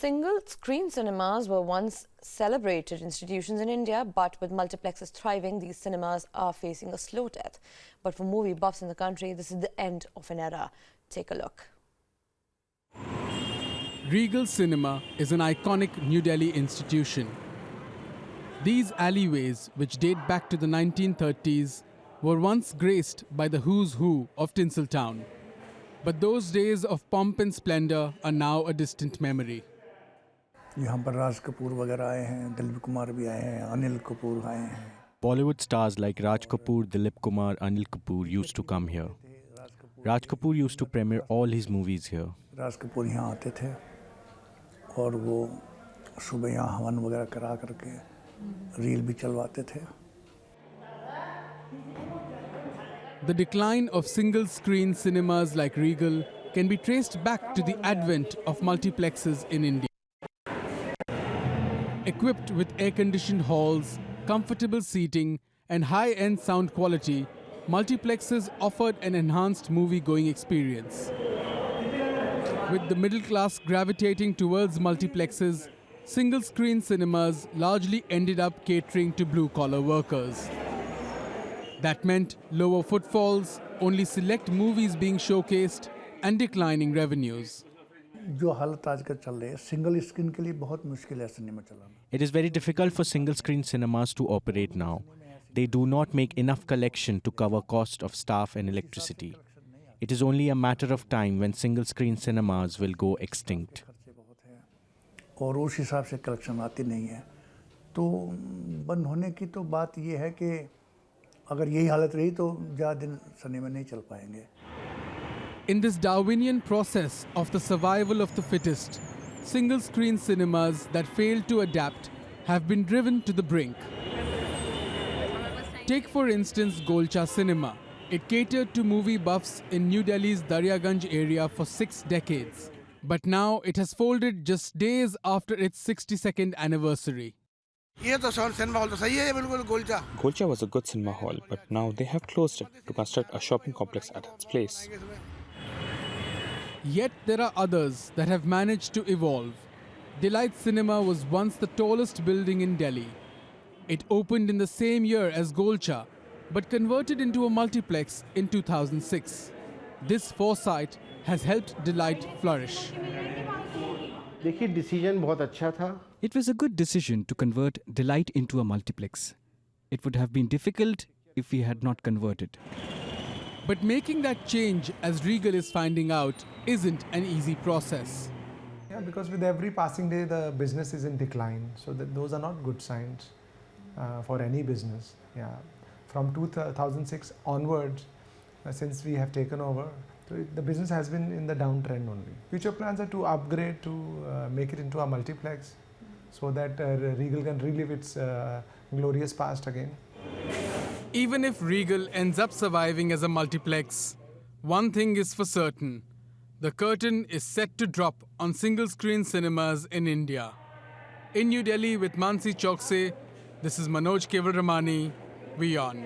Single-screen cinemas were once celebrated institutions in India, but with multiplexes thriving, these cinemas are facing a slow death. But for movie buffs in the country, this is the end of an era. Take a look. Regal Cinema is an iconic New Delhi institution. These alleyways, which date back to the 1930s, were once graced by the who's who of Tinseltown. But those days of pomp and splendor are now a distant memory. यहाँ पर राज कपूर वगैरह आए हैं, दिलीप कुमार भी आए हैं, अनिल कपूर आए हैं. Bollywood stars like Raj Kapoor, Dilip Kumar, Anil Kapoor used to come here. Raj Kapoor used to premiere all his movies here. Raj Kapoor यहाँ आते थे और वो सुबह यहाँ हवन वगैरह करा करके रील भी चलवाते थे. The decline of single-screen cinemas like Regal can be traced back to the advent of multiplexes in India. Equipped with air-conditioned halls, comfortable seating, and high-end sound quality, multiplexes offered an enhanced movie-going experience. With the middle class gravitating towards multiplexes, single-screen cinemas largely ended up catering to blue-collar workers. That meant lower footfalls, only select movies being showcased, and declining revenues. जो हालत आजकल चल रही है, single screen के लिए बहुत मुश्किल है सिनेमा चलाना. It is very difficult for single-screen cinemas to operate now. They do not make enough collection to cover cost of staff and electricity. It is only a matter of time when single-screen cinemas will go extinct. और उस हिसाब से collection आती नहीं है. तो बंद होने की तो बात ये है कि अगर यही हालत रही तो ज़्यादा दिन सिनेमा नहीं चल पाएंगे. In this Darwinian process of the survival of the fittest, single-screen cinemas that failed to adapt have been driven to the brink. Take for instance Golcha Cinema. It catered to movie buffs in New Delhi's Daryaganj area for 6 decades. But now it has folded just days after its 62nd anniversary. Golcha was a good cinema hall, but now they have closed it to construct a shopping complex at its place. Yet there are others that have managed to evolve. Delight Cinema was once the tallest building in Delhi. It opened in the same year as Golcha, but converted into a multiplex in 2006. This foresight has helped Delight flourish. देखिए decision बहुत अच्छा था. It was a good decision to convert Delight into a multiplex. It would have been difficult if we had not converted. But making that change, as Regal is finding out, isn't an easy process. Yeah, because with every passing day, the business is in decline. So those are not good signs for any business. Yeah, from 2006 onwards, since we have taken over, the business has been in the downtrend only. Future plans are to upgrade to make it into a multiplex, so that Regal can relive its glorious past again. Even if Regal ends up surviving as a multiplex, one thing is for certain. The curtain is set to drop on single-screen cinemas in India. In New Delhi with Mansi Chokse, this is Manoj Kevalramani, WION.